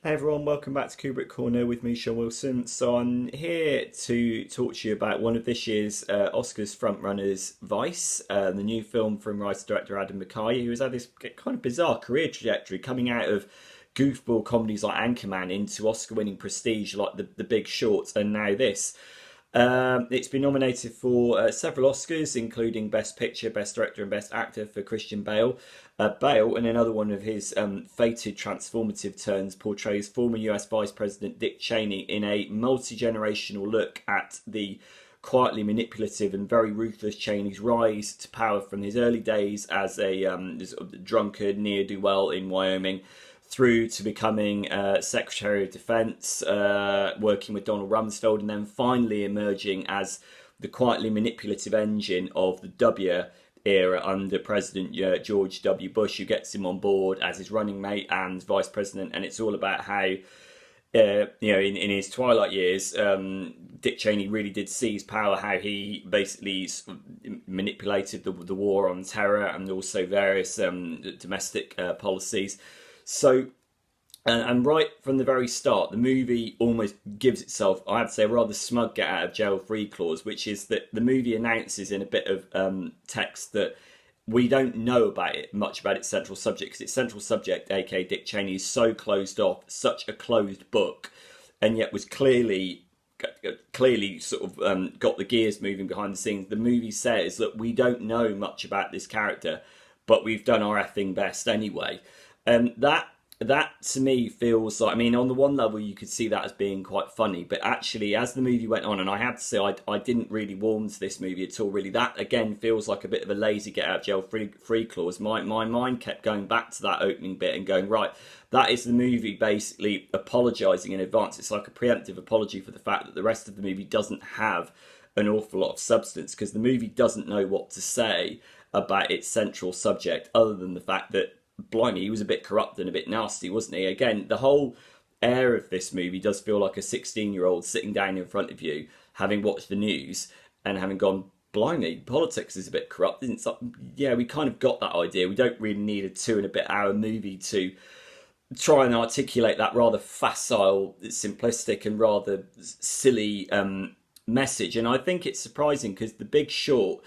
Hey everyone, welcome back to Kubrick Corner with me, Sean Wilson. So I'm here to talk to you about one of this year's Oscars frontrunners, Vice, the new film from writer-director Adam McKay, who has had this kind of bizarre career trajectory coming out of goofball comedies like Anchorman into Oscar-winning prestige like The Big Short, and now this. It's been nominated for several Oscars, including Best Picture, Best Director, and Best Actor for Christian Bale. Bale, in another one of his fated transformative turns, portrays former US Vice President Dick Cheney in a multi generational look at the quietly manipulative and very ruthless Cheney's rise to power from his early days as a sort of drunkard ne'er do well in Wyoming through to becoming Secretary of Defense, working with Donald Rumsfeld, and then finally emerging as the quietly manipulative engine of the W era under President George W. Bush, who gets him on board as his running mate and vice president. And it's all about how, in his twilight years, Dick Cheney really did seize power, how he basically manipulated the war on terror and also various domestic policies. So, and right from the very start, the movie almost gives itself, I have to say, a rather smug get out of jail free clause, which is that the movie announces in a bit of text that we don't know about it much about its central subject, because its central subject, aka Dick Cheney, is so closed off, such a closed book, and yet was clearly sort of got the gears moving behind the scenes. The movie says that we don't know much about this character, but we've done our effing best anyway. That to me feels like, I mean, on the one level you could see that as being quite funny, but actually as the movie went on, and I have to say I didn't really warm to this movie at all really, that again feels like a bit of a lazy get out of jail free clause. My mind kept going back to that opening bit and going, right, that is the movie basically apologising in advance. It's like a preemptive apology for the fact that the rest of the movie doesn't have an awful lot of substance, because the movie doesn't know what to say about its central subject other than the fact that blimey, he was a bit corrupt and a bit nasty, wasn't he? Again, the whole air of this movie does feel like a 16-year-old sitting down in front of you, having watched the news and having gone, blimey, politics is a bit corrupt, isn't it? Yeah, we kind of got that idea. We don't really need a 2 and a bit hour movie to try and articulate that rather facile, simplistic, and rather silly message. And I think it's surprising because The Big Short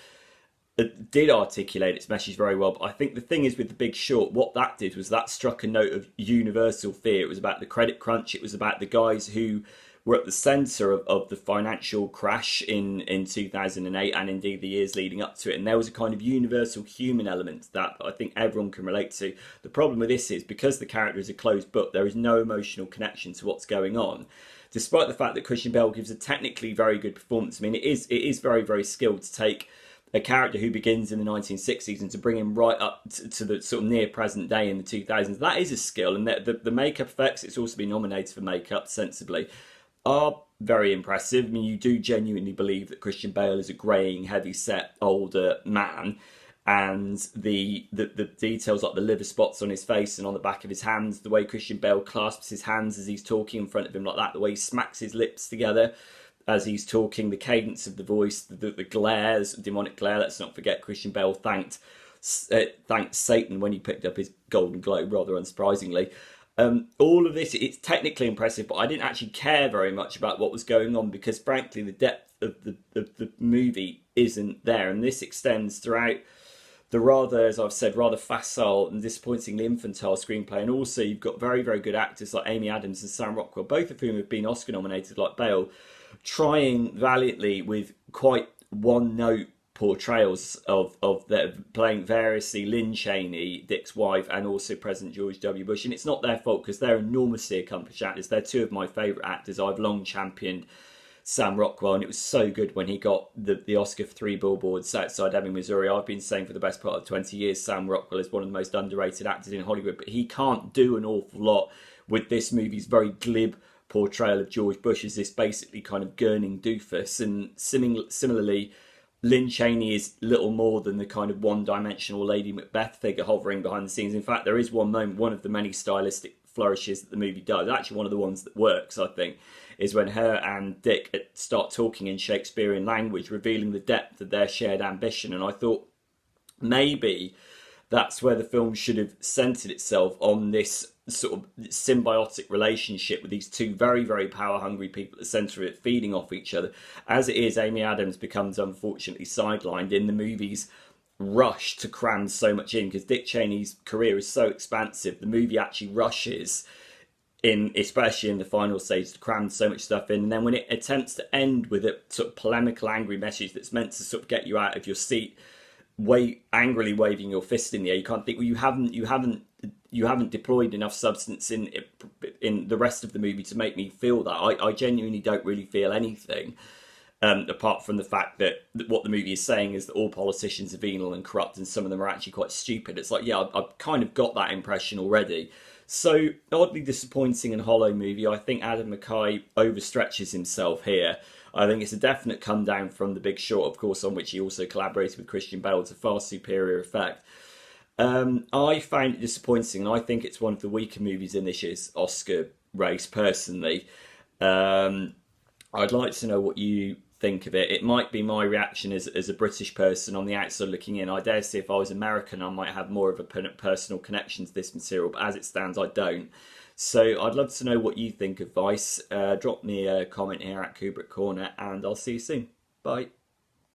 did articulate its message very well. But I think the thing is with The Big Short, what that did was that struck a note of universal fear. It was about the credit crunch. It was about the guys who were at the centre of the financial crash in 2008 and indeed the years leading up to it. And there was a kind of universal human element that I think everyone can relate to. The problem with this is because the character is a closed book, there is no emotional connection to what's going on. Despite the fact that Christian Bale gives a technically very good performance. I mean, it is very, very skilled to take a character who begins in the 1960s and to bring him right up to the sort of near present day in the 2000s. That is a skill, and the makeup effects, it's also been nominated for makeup sensibly, are very impressive. I mean, you do genuinely believe that Christian Bale is a greying, heavy-set, older man, and the details like the liver spots on his face and on the back of his hands, the way Christian Bale clasps his hands as he's talking in front of him like that, the way he smacks his lips together as he's talking, the cadence of the voice, the glares, demonic glare. Let's not forget Christian Bale thanked Satan when he picked up his Golden Globe, rather unsurprisingly. All of this, it's technically impressive, but I didn't actually care very much about what was going on because, frankly, the depth of the movie isn't there. And this extends throughout the rather, as I've said, rather facile and disappointingly infantile screenplay. And also, you've got very, very good actors like Amy Adams and Sam Rockwell, both of whom have been Oscar nominated, like Bale, trying valiantly with quite one-note portrayals of their playing variously Lynn Cheney, Dick's wife, and also President George W. Bush. And it's not their fault because they're enormously accomplished actors. They're two of my favourite actors. I've long championed Sam Rockwell, and it was so good when he got the Oscar for Three Billboards Outside Ebbing, Missouri. I've been saying for the best part of 20 years Sam Rockwell is one of the most underrated actors in Hollywood, but he can't do an awful lot with this movie's very glib portrayal of George Bush as this basically kind of gurning doofus. And similarly, Lynn Cheney is little more than the kind of one-dimensional Lady Macbeth figure hovering behind the scenes. In fact, there is one moment, one of the many stylistic flourishes that the movie does, actually one of the ones that works, I think, is when her and Dick start talking in Shakespearean language, revealing the depth of their shared ambition. And I thought maybe that's where the film should have centered itself on this sort of symbiotic relationship with these two very, very power hungry people at the centre of it, feeding off each other. As it is, Amy Adams becomes unfortunately sidelined in the movie's rush to cram so much in, because Dick Cheney's career is so expansive. The movie actually rushes in, especially in the final stage, to cram so much stuff in, and then when it attempts to end with a sort of polemical, angry message that's meant to sort of get you out of your seat, angrily waving your fist in the air, you can't think, well, you haven't deployed enough substance in the rest of the movie to make me feel that. I genuinely don't really feel anything. Apart from the fact that what the movie is saying is that all politicians are venal and corrupt, and some of them are actually quite stupid. It's like, yeah, I've kind of got that impression already. So, oddly disappointing and hollow movie. I think Adam McKay overstretches himself here. I think it's a definite come down from The Big Short, of course, on which he also collaborated with Christian Bale to far superior effect. I found it disappointing, and I think it's one of the weaker movies in this year's Oscar race, personally. I'd like to know what you think of it. It might be my reaction as a British person on the outside looking in. I dare say if I was American, I might have more of a personal connection to this material, but as it stands, I don't. So I'd love to know what you think of Vice. Drop me a comment here at Kubrick Corner, and I'll see you soon. Bye.